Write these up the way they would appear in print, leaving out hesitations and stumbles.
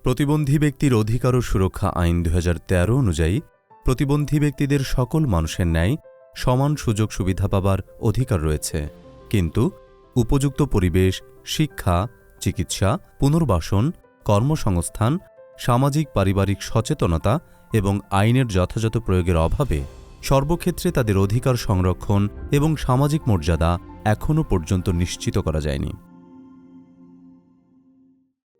প্রতিবন্ধী ব্যক্তির অধিকার ও সুরক্ষা আইন ২০১৩ অনুযায়ী প্রতিবন্ধী ব্যক্তিদের সকল মানুষের ন্যায় সমান সুযোগ সুবিধা পাবার অধিকার রয়েছে, কিন্তু উপযুক্ত পরিবেশ, শিক্ষা, চিকিৎসা, পুনর্বাসন, কর্মসংস্থান, সামাজিক পারিবারিক সচেতনতা এবং আইনের যথাযথ প্রয়োগের অভাবে সর্বক্ষেত্রে তাদের অধিকার সংরক্ষণ এবং সামাজিক মর্যাদা এখনও পর্যন্ত নিশ্চিত করা যায়নি।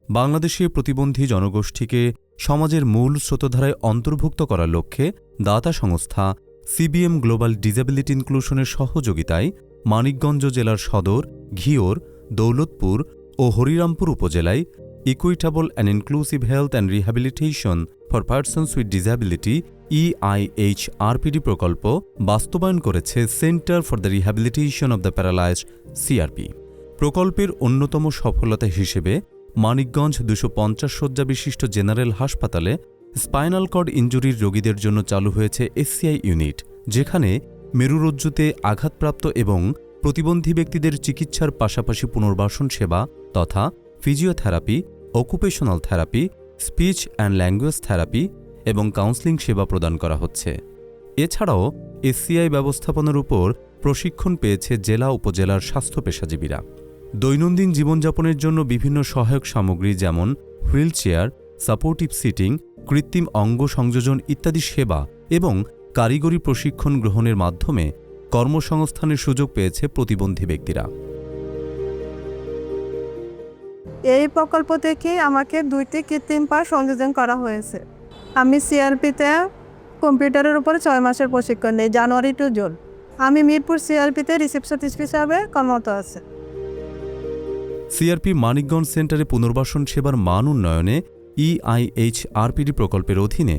বাংলাদেশে প্রতিবন্ধী জনগোষ্ঠীকে সমাজের মূল স্রোতধারায় অন্তর্ভুক্ত করার লক্ষ্যে দাতা সংস্থা সিবিএম গ্লোবাল ডিসেবিলিটি ইনক্লুশনের সহযোগিতায় মানিকগঞ্জ জেলার সদর, ঘিওর, দৌলতপুর ও হরিরামপুর উপজেলায় equitable and inclusive health and rehabilitation for persons with disability EIHRPD প্রকল্প বাস্তবায়ন করেছে centre for the rehabilitation of the paralysed CRP। প্রকল্পের অন্যতম সফলতা হিসেবে মানিকগঞ্জ ২৫০ শয্যা বিশিষ্ট জেনারেল হাসপাতালে স্পাইনাল কর্ড ইনজুরির রোগীদের জন্য চালু হয়েছে SCI ইউনিট, যেখানে মেরুরজ্জুতে আঘাতপ্রাপ্ত এবং প্রতিবন্ধী ব্যক্তিদের চিকিৎসার পাশাপাশি পুনর্বাসন সেবা তথা physiotherapy, occupational therapy, speech and language therapy এবং কাউন্সেলিং সেবা প্রদান করা হচ্ছে। এছাড়াও SCI ব্যবস্থাপনার উপর প্রশিক্ষণ পেয়েছে জেলা উপজেলার স্বাস্থ্য পেশাজীবীরা। দৈনন্দিন জীবনযাপনের জন্য বিভিন্ন সহায়ক সামগ্রী যেমন হুইলচেয়ার, সাপোর্টিভ সিটিং, কৃত্রিম অঙ্গ সংযোজন ইত্যাদি সেবা এবং কারিগরি প্রশিক্ষণ গ্রহণের মাধ্যমে কর্মসংস্থানের সুযোগ পেয়েছে প্রতিবন্ধী ব্যক্তিরা। এই প্রকল্প থেকে আমাকে 2টি কৃত্রিম পা সংযোজন করা হয়েছে। আমি CRPতে কম্পিউটারের উপর 6 মাসের প্রশিক্ষণ নেই, জানুয়ারি টু জুন। আমি মিরপুর CRPতে রিসেপশনিস্ট হিসাবে কর্মরত আছি। CRP মানিকগঞ্জ সেন্টারে পুনর্বাসন সেবার মান উন্নয়নে EIHRPD প্রকল্পের অধীনে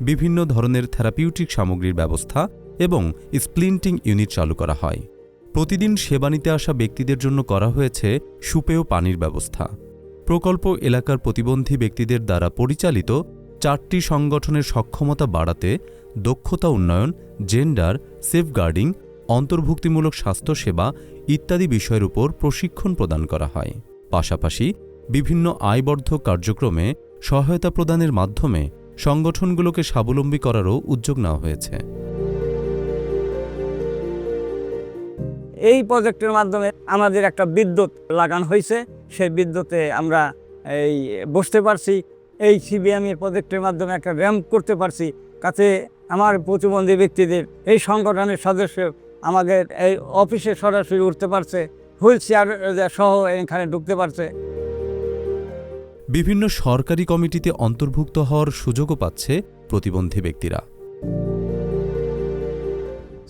বিভিন্ন ধরনের থেরাপিউটিক সামগ্রীর ব্যবস্থা এবং স্প্লিন্টিং ইউনিট চালু করা হয়। প্রতিদিন সেবা নিতে আসা ব্যক্তিদের জন্য করা হয়েছে সুপেয় পানির ব্যবস্থা। প্রকল্প এলাকার প্রতিবন্ধী ব্যক্তিদের দ্বারা পরিচালিত 4টি সংগঠনের সক্ষমতা বাড়াতে দক্ষতা উন্নয়ন, জেন্ডার, সেফগার্ডিং, অন্তর্ভুক্তিমূলক স্বাস্থ্যসেবা ইত্যাদি বিষয়ের উপর প্রশিক্ষণ প্রদান করা হয়। পাশাপাশি বিভিন্ন আয়বর্ধক কার্যক্রমে সহায়তা প্রদানের মাধ্যমে সংগঠনগুলোকে স্বাবলম্বী করারও উদ্যোগ নেওয়া হয়েছে। এই প্রজেক্টের মাধ্যমে আমাদের একটা বিদ্যুৎ লাগানো হয়েছে, সেই বিদ্যুতে আমরা বসতে পারছি। এই সিবিএমের প্রজেক্টের মাধ্যমে একটা র্যাম্প করতে পারছি, কাছে আমার প্রতিবন্ধী ব্যক্তিদের এই সংগঠনের সদস্য আমাদের এই অফিসে সরাসরি উঠতে পারছে, হুইলচেয়ার সহ এখানে ঢুকতে পারছে। বিভিন্ন সরকারি কমিটিতে অন্তর্ভুক্ত হওয়ার সুযোগও পাচ্ছে প্রতিবন্ধী ব্যক্তিরা।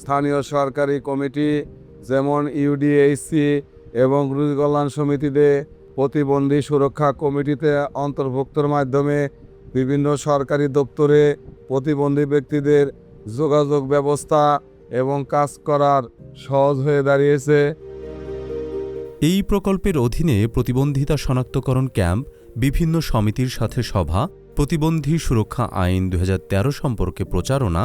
স্থানীয় সরকারি কমিটি যেমন UDHC এবং রোগী কল্যাণ সমিতিতে, প্রতিবন্ধী সুরক্ষা কমিটিতে অন্তর্ভুক্তর মাধ্যমে বিভিন্ন সরকারি দপ্তরে প্রতিবন্ধী ব্যক্তিদের যোগাযোগ ব্যবস্থা এবং কাজ করার সহজ হয়ে দাঁড়িয়েছে। এই প্রকল্পের অধীনে প্রতিবন্ধিতা শনাক্তকরণ ক্যাম্প, বিভিন্ন সমিতির সাথে সভা, প্রতিবন্ধী সুরক্ষা আইন ২০১৩ সম্পর্কে প্রচারণা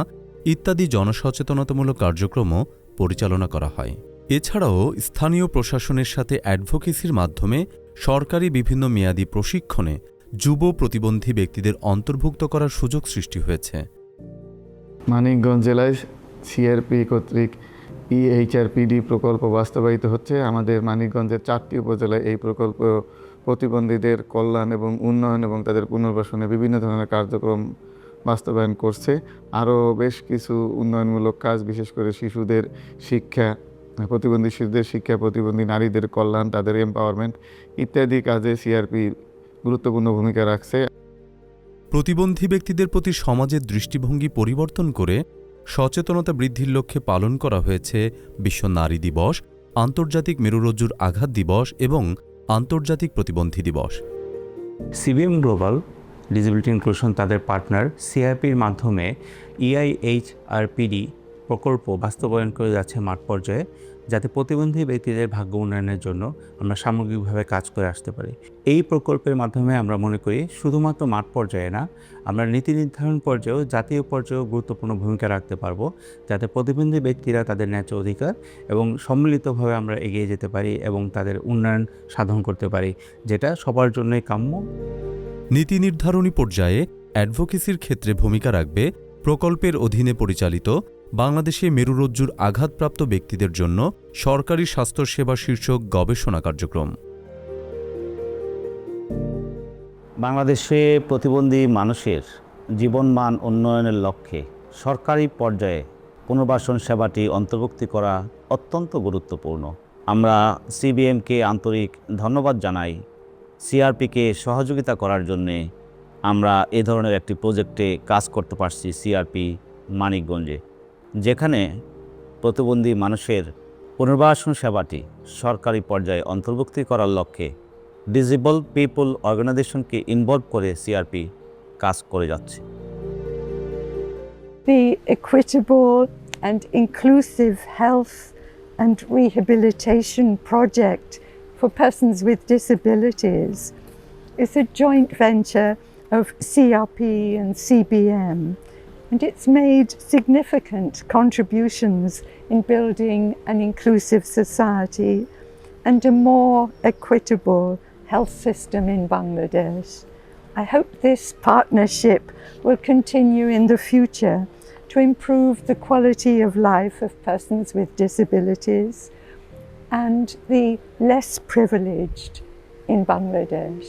ইত্যাদি জনসচেতনতামূলক কার্যক্রমও পরিচালনা করা হয়। এছাড়াও স্থানীয় প্রশাসনের সাথে অ্যাডভোকেসির মাধ্যমে সরকারি বিভিন্ন মেয়াদী প্রশিক্ষণে যুব প্রতিবন্ধী ব্যক্তিদের অন্তর্ভুক্ত করার সুযোগ সৃষ্টি হয়েছে। মানিকগঞ্জ জেলায় CRP কর্তৃক EIHRPD প্রকল্প বাস্তবায়িত হচ্ছে। আমাদের মানিকগঞ্জের 4টি উপজেলায় এই প্রকল্প প্রতিবন্ধীদের কল্যাণ এবং উন্নয়ন এবং তাদের পুনর্বাসনে বিভিন্ন ধরনের কার্যক্রম বাস্তবায়ন করছে। আরও বেশ কিছু উন্নয়নমূলক কাজ, বিশেষ করে শিশুদের শিক্ষা, প্রতিবন্ধী শিশুদের শিক্ষা, প্রতিবন্ধী নারীদের কল্যাণ, তাদের এম্পাওয়ারমেন্ট ইত্যাদি কাজে CRP গুরুত্বপূর্ণ ভূমিকা রাখছে। প্রতিবন্ধী ব্যক্তিদের প্রতি সমাজের দৃষ্টিভঙ্গি পরিবর্তন করে সচেতনতা বৃদ্ধির লক্ষ্যে পালন করা হয়েছে বিশ্ব নারী দিবস, আন্তর্জাতিক মেরুরজ্জুর আঘাত দিবস এবং আন্তর্জাতিক প্রতিবন্ধী দিবস। সিবিএম গ্লোবাল ডিসেবিলিটি ইনক্লুশন তাদের পার্টনার CRPর মাধ্যমে EIHRPD প্রকল্প বাস্তবায়ন করে যাচ্ছে মাঠ পর্যায়ে, যাতে প্রতিবন্ধী ব্যক্তিদের ভাগ্য উন্নয়নের জন্য আমরা সামগ্রিকভাবে কাজ করে আসতে পারি। এই প্রকল্পের মাধ্যমে আমরা মনে করি শুধুমাত্র মাঠ পর্যায়ে না, আমরা নীতি নির্ধারণ পর্যায়েও, জাতীয় পর্যায়েও গুরুত্বপূর্ণ ভূমিকা রাখতে পারবো, যাতে প্রতিবন্ধী ব্যক্তিরা তাদের ন্যায্য অধিকার এবং সম্মিলিতভাবে আমরা এগিয়ে যেতে পারি এবং তাদের উন্নয়ন সাধন করতে পারি, যেটা সবার জন্যই কাম্য। নীতি নির্ধারণী পর্যায়ে অ্যাডভোকেসির ক্ষেত্রে ভূমিকা রাখবে প্রকল্পের অধীনে পরিচালিত বাংলাদেশে মেরুরজ্জুর আঘাতপ্রাপ্ত ব্যক্তিদের জন্য সরকারি স্বাস্থ্যসেবা শীর্ষক গবেষণা কার্যক্রম। বাংলাদেশে প্রতিবন্ধী মানুষের জীবনমান উন্নয়নের লক্ষ্যে সরকারি পর্যায়ে পুনর্বাসন সেবাটি অন্তর্ভুক্তি করা অত্যন্ত গুরুত্বপূর্ণ। আমরা সিবিএমকে আন্তরিক ধন্যবাদ জানাই। সিআরপিকে সহযোগিতা করার জন্যে আমরা এ ধরনের একটি প্রজেক্টে কাজ করতে পারছি সিআরপি মানিকগঞ্জে, যেখানে প্রতিবন্ধী মানুষের পুনর্বাসন সেবাটি সরকারি পর্যায়ে অন্তর্ভুক্তি করার লক্ষ্যে ডিসেবল পিপল অর্গানাইজেশনকে ইনভলভ করে সিআরপি কাজ করে যাচ্ছে। The Equitable and Inclusive Health and Rehabilitation Project for Persons with Disabilities is a joint venture of CRP and CBM, and it's made significant contributions in building an inclusive society and a more equitable health system in Bangladesh. I hope this partnership will continue in the future to improve the quality of life of persons with disabilities and the less privileged in Bangladesh.